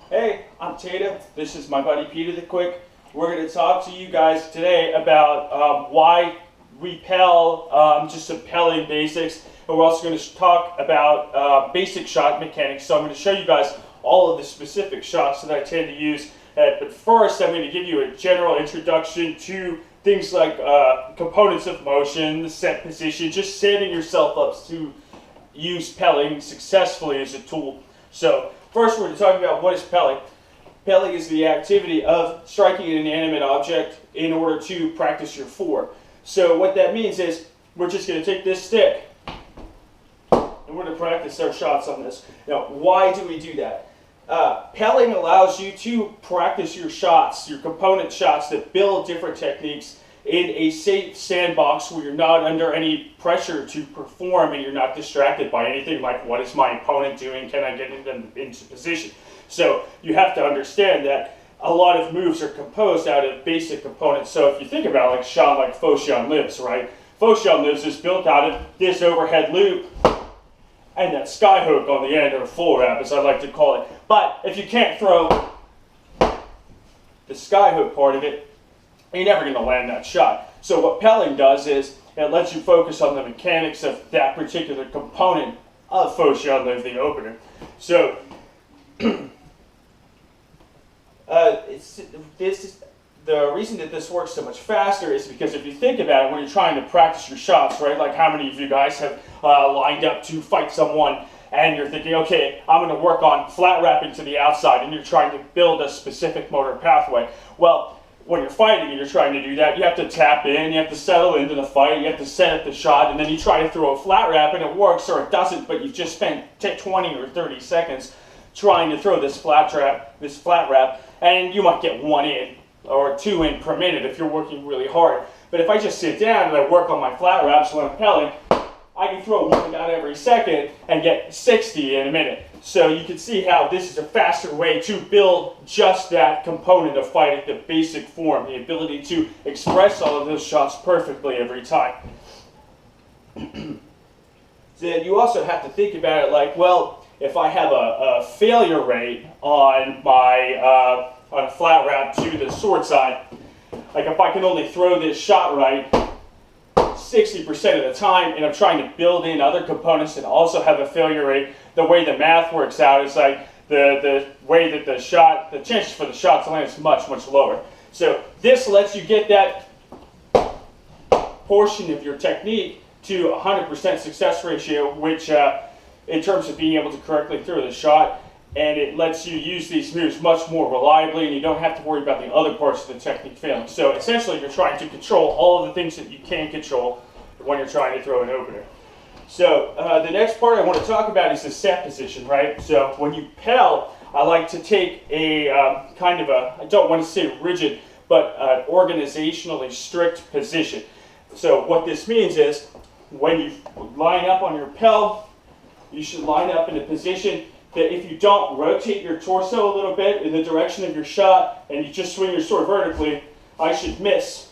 Hey, I'm Tata. This is my buddy Peter the Quick. We're going to talk to you guys today about why we Pell, just some Pelling basics. And we're also going to talk about basic shot mechanics. So I'm going to show you guys all of the specific shots that I tend to use. But first, I'm going to give you a general introduction to things like components of motion, the set position, just setting yourself up to use Pelling successfully as a tool. So first, we're going to talk about what is Pelling. Pelling is the activity of striking an inanimate object in order to practice your four. So what that means is we're just going to take this stick and we're going to practice our shots on this. Now, why do we do that? Pelling allows you to practice your shots, your component shots that build different techniques in a safe sandbox where you're not under any pressure to perform and you're not distracted by anything like, what is my opponent doing? Can I get into position? So you have to understand that a lot of moves are composed out of basic components. So if you think about like shot like faux shot lives, right? Faux shot lives is built out of this overhead loop and that sky hook on the end, or full wrap as I like to call it. But if you can't throw the sky hook part of it, you're never going to land that shot. So what Pelling does is it lets you focus on the mechanics of that particular component of faux shot live, the opener. So the reason that this works so much faster is because if you think about it, when you're trying to practice your shots, right? Like how many of you guys have lined up to fight someone and you're thinking, okay, I'm going to work on flat wrapping to the outside, and you're trying to build a specific motor pathway. Well, when you're fighting and you're trying to do that, you have to tap in, you have to settle into the fight, you have to set up the shot, and then you try to throw a flat wrap and it works or it doesn't, but you've just spent 20 or 30 seconds trying to throw this flat wrap, and you might get one in or two in per minute if you're working really hard. But if I just sit down and I work on my flat wraps when I'm Pelling, I can throw one out every second and get 60 in a minute. So you can see how this is a faster way to build just that component of fighting, the basic form, the ability to express all of those shots perfectly every time. Then you also have to think about it like, well, if I have a failure rate on my on a flat wrap to the sword side, like if I can only throw this shot right 60% of the time, and I'm trying to build in other components that also have a failure rate, the way the math works out is like the way that the chances for the shot to land is much, much lower. So this lets you get that portion of your technique to 100% success ratio, which in terms of being able to correctly throw the shot, and it lets you use these moves much more reliably, and you don't have to worry about the other parts of the technique failing. So essentially you're trying to control all of the things that you can control when you're trying to throw an opener. So the next part I want to talk about is the set position, right? So when you Pell, I like to take a kind of a, I don't want to say rigid, but an organizationally strict position. So what this means is when you line up on your Pell, you should line up in a position that if you don't rotate your torso a little bit in the direction of your shot and you just swing your sword vertically, I should miss,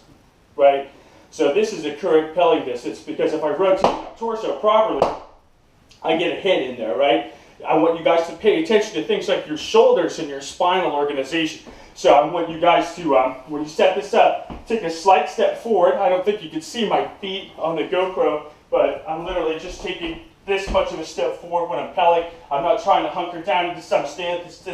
right? So this is a correct Pelling distance, because if I rotate my torso properly, I get a hit in there, right? I want you guys to pay attention to things like your shoulders and your spinal organization. So I want you guys to, when you set this up, take a slight step forward. I don't think you can see my feet on the GoPro, but I'm literally just taking this much of a step forward when I'm Pelling. I'm not trying to hunker down into some stance,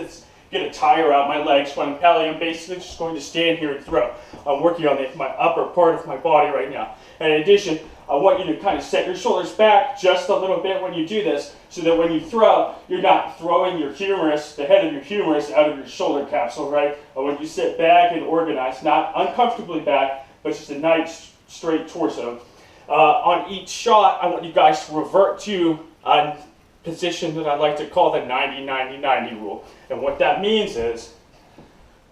get a tire out my legs when I'm Pelling. I'm basically just going to stand here and throw. I'm working on my upper part of my body right now. And in addition, I want you to kind of set your shoulders back just a little bit when you do this, so that when you throw, you're not throwing your humerus, the head of your humerus, out of your shoulder capsule, right? I want you to sit back and organized, not uncomfortably back, but just a nice straight torso. On each shot, I want you guys to revert to a position that I like to call the 90-90-90 rule. And what that means is,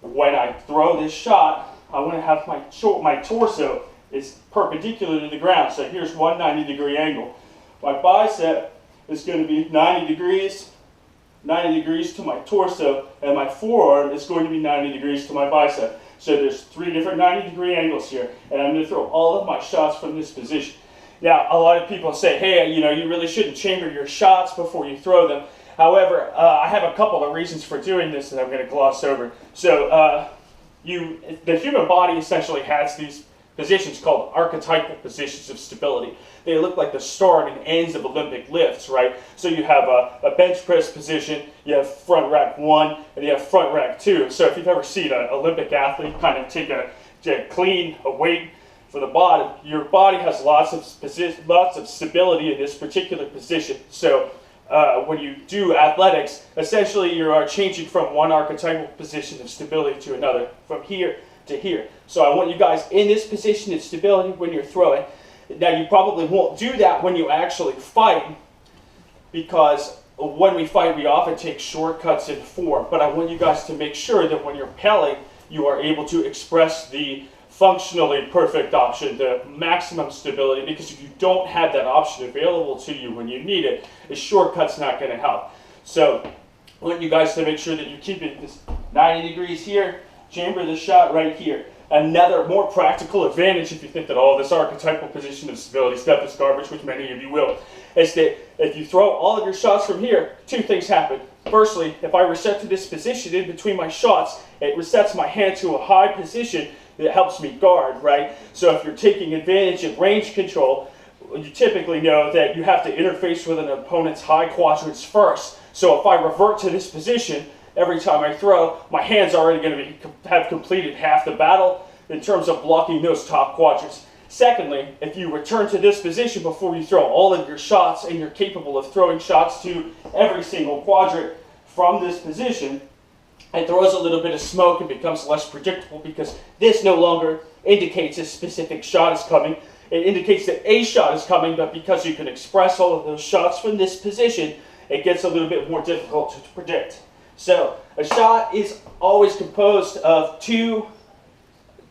when I throw this shot, I want to have my torso is perpendicular to the ground. So here's one 90-degree angle. My bicep is going to be 90 degrees to my torso, and my forearm is going to be 90 degrees to my bicep. So there's 3 different 90-degree angles here, and I'm going to throw all of my shots from this position. Now, a lot of people say, hey, you really shouldn't chamber your shots before you throw them. However, I have a couple of reasons for doing this that I'm going to gloss over. So the human body essentially has these positions called archetypal positions of stability. They look like the start and ends of Olympic lifts, right? So you have a bench press position, you have front rack 1, and you have front rack 2. So if you've ever seen an Olympic athlete kind of take a clean weight for the bottom, your body has lots of stability in this particular position. So when you do athletics, essentially you are changing from one archetypal position of stability to another, from here to here. So I want you guys in this position of stability when you're throwing. Now you probably won't do that when you actually fight, because when we fight we often take shortcuts in form, but I want you guys to make sure that when you're pelling you are able to express the functionally perfect option, the maximum stability, because if you don't have that option available to you when you need it, a shortcut's not going to help. So I want you guys to make sure that you keep it this 90 degrees here, chamber the shot right here. Another more practical advantage, if you think that all this archetypal position of stability stuff is garbage, which many of you will, is that if you throw all of your shots from here, two things happen. Firstly, if I reset to this position in between my shots, it resets my hand to a high position that helps me guard, right? So if you're taking advantage of range control, you typically know that you have to interface with an opponent's high quadrants first. So if I revert to this position, every time I throw, my hand's already going to have completed half the battle in terms of blocking those top quadrants. Secondly, if you return to this position before you throw all of your shots and you're capable of throwing shots to every single quadrant from this position, it throws a little bit of smoke and becomes less predictable, because this no longer indicates a specific shot is coming. It indicates that a shot is coming, but because you can express all of those shots from this position, it gets a little bit more difficult to predict. So a shot is always composed of two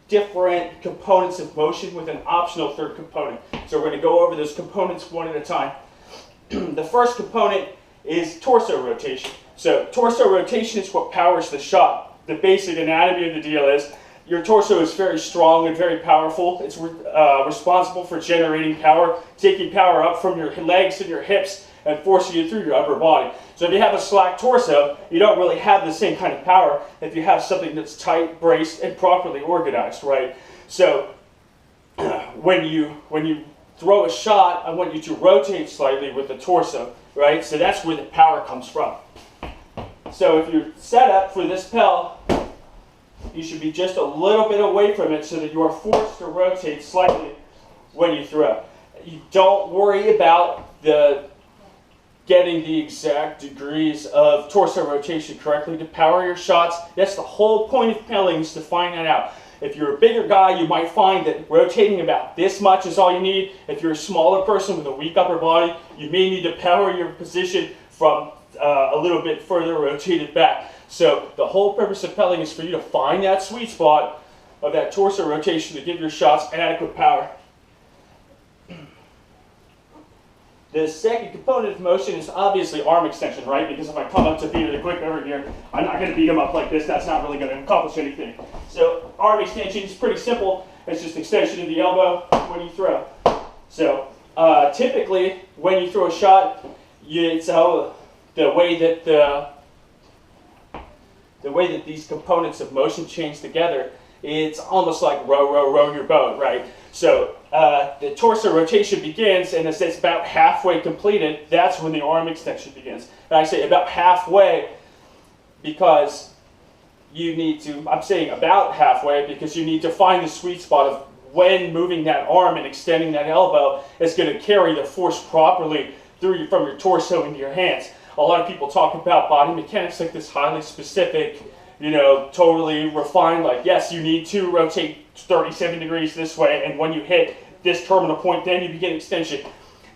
different components of motion with an optional third component. So we're going to go over those components one at a time. The first component is torso rotation. So torso rotation is what powers the shot. The basic anatomy of the deal is your torso is very strong and very powerful. It's responsible for generating power, taking power up from your legs and your hips and forcing it through your upper body. So if you have a slack torso, you don't really have the same kind of power if you have something that's tight, braced, and properly organized, right? So when you throw a shot, I want you to rotate slightly with the torso, right? So that's where the power comes from. So if you're set up for this Pell, you should be just a little bit away from it so that you are forced to rotate slightly when you throw. You don't worry about getting the exact degrees of torso rotation correctly to power your shots. That's the whole point of Pelling, is to find that out. If you're a bigger guy, you might find that rotating about this much is all you need. If you're a smaller person with a weak upper body, you may need to power your position from a little bit further rotated back. So the whole purpose of Pelling is for you to find that sweet spot of that torso rotation to give your shots adequate power. The second component of motion is obviously arm extension, right? Because if I come up to Peter the Quick over here, I'm not going to beat him up like this. That's not really going to accomplish anything. So arm extension is pretty simple. It's just extension of the elbow when you throw. So typically, when you throw a shot, it's the way that these components of motion change together, it's almost like row your boat, right? So the torso rotation begins, and as it's about halfway completed, that's when the arm extension begins. And I say about halfway because you need to, I'm saying about halfway because you need to find the sweet spot of when moving that arm and extending that elbow is going to carry the force properly through from your torso into your hands. A lot of people talk about body mechanics like this highly specific, totally refined, like, yes, you need to rotate 37 degrees this way, and when you hit this terminal point, then you begin extension.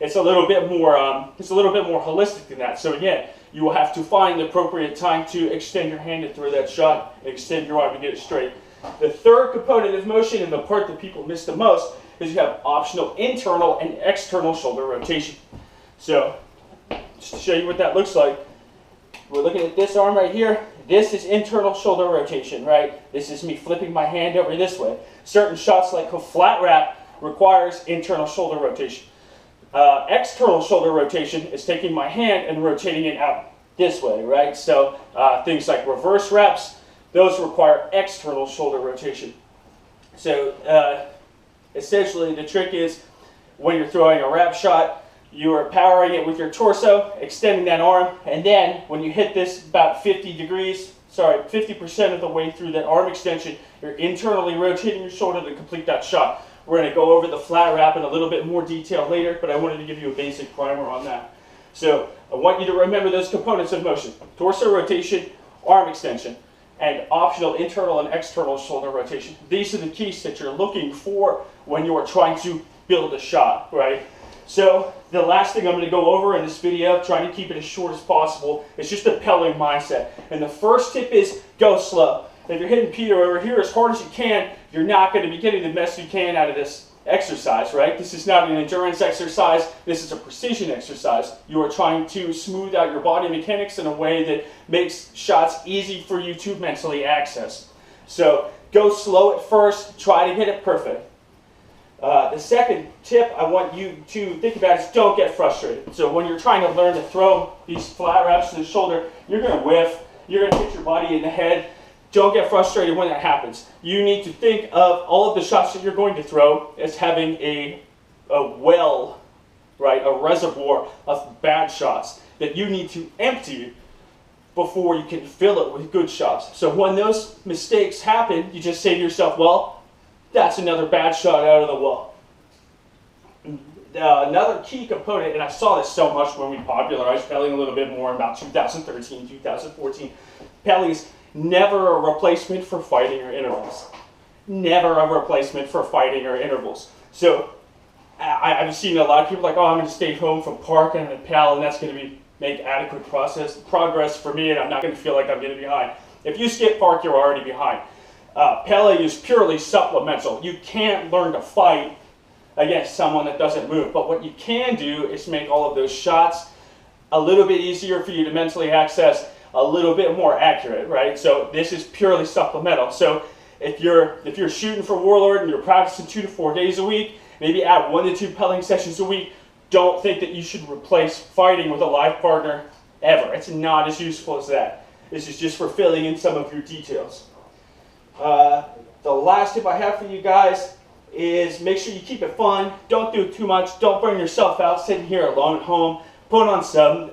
It's a little bit more holistic than that. So again, you will have to find the appropriate time to extend your hand to throw that shot and extend your arm to get it straight. The third component of motion, and the part that people miss the most, is you have optional internal and external shoulder rotation. So just to show you what that looks like, we're looking at this arm right here. This is internal shoulder rotation, right? This is me flipping my hand over this way. Certain shots like a flat wrap requires internal shoulder rotation. External shoulder rotation is taking my hand and rotating it out. this way, right? So things like reverse reps, those require external shoulder rotation. So essentially the trick is when you're throwing a wrap shot, you are powering it with your torso, extending that arm, and then when you hit this about 50% of the way through that arm extension, you're internally rotating your shoulder to complete that shot. We're going to go over the flat wrap in a little bit more detail later, but I wanted to give you a basic primer on that. So I want you to remember those components of motion: torso rotation, arm extension, and optional internal and external shoulder rotation. These are the keys that you're looking for when you are trying to build a shot, right? So the last thing I'm going to go over in this video, trying to keep it as short as possible, is just the Pelling mindset. And the first tip is go slow. If you're hitting Peter over here as hard as you can, you're not going to be getting the best you can out of this exercise, right? This is not an endurance exercise. This is a precision exercise. You are trying to smooth out your body mechanics in a way that makes shots easy for you to mentally access. So go slow at first. Try to get it perfect. The second tip I want you to think about is don't get frustrated. So when you're trying to learn to throw these flat wraps to the shoulder, you're going to whiff. You're going to hit your body in the head. Don't get frustrated when that happens. You need to think of all of the shots that you're going to throw as having a well, right, a reservoir of bad shots that you need to empty before you can fill it with good shots. So when those mistakes happen, you just say to yourself, well, that's another bad shot out of the well. Another key component, and I saw this so much when we popularized Pelling a little bit more in about 2013, 2014, Pelling is never a replacement for fighting or intervals. Never a replacement for fighting or intervals. So I've seen a lot of people like, oh, I'm going to stay home from park and Pell, and that's going to make adequate progress for me, and I'm not going to feel like I'm getting behind. If you skip park, you're already behind. Pelling is purely supplemental. You can't learn to fight against someone that doesn't move, but what you can do is make all of those shots a little bit easier for you to mentally access, a little bit more accurate, right? So this is purely supplemental. So if you're shooting for Warlord and you're practicing 2 to 4 days a week, maybe add 1 to 2 Pelling sessions a week. Don't think that you should replace fighting with a live partner ever. It's not as useful as that. This is just for filling in some of your details. The last tip I have for you guys is make sure you keep it fun. Don't do it too much. Don't burn yourself out sitting here alone at home. Put on some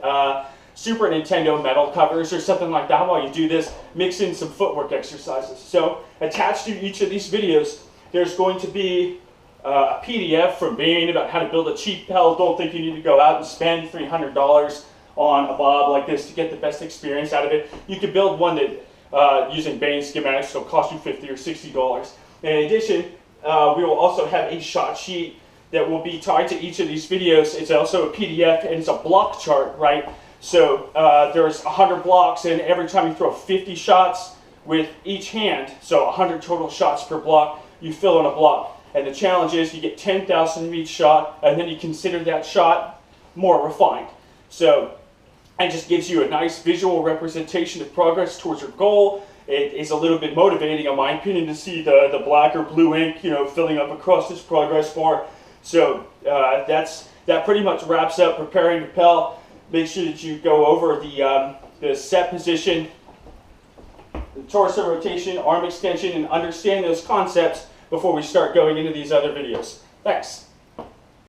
Super Nintendo metal covers or something like that while you do this. Mix in some footwork exercises. So attached to each of these videos, there's going to be a PDF from Bain about how to build a cheap Pell. Don't think you need to go out and spend $300 on a bob like this to get the best experience out of it. You could build one that using Bain schematics will cost you $50 or $60. In addition, we will also have a shot sheet that will be tied to each of these videos. It's also a PDF and it's a block chart, right? So there's 100 blocks, and every time you throw 50 shots with each hand, so 100 total shots per block, you fill in a block. And the challenge is you get 10,000 of each shot, and then you consider that shot more refined. So it just gives you a nice visual representation of progress towards your goal. It is a little bit motivating, in my opinion, to see the black or blue ink, filling up across this progress bar. So that pretty much wraps up preparing to Pell. Make sure that you go over the set position, the torso rotation, arm extension, and understand those concepts before we start going into these other videos. Thanks.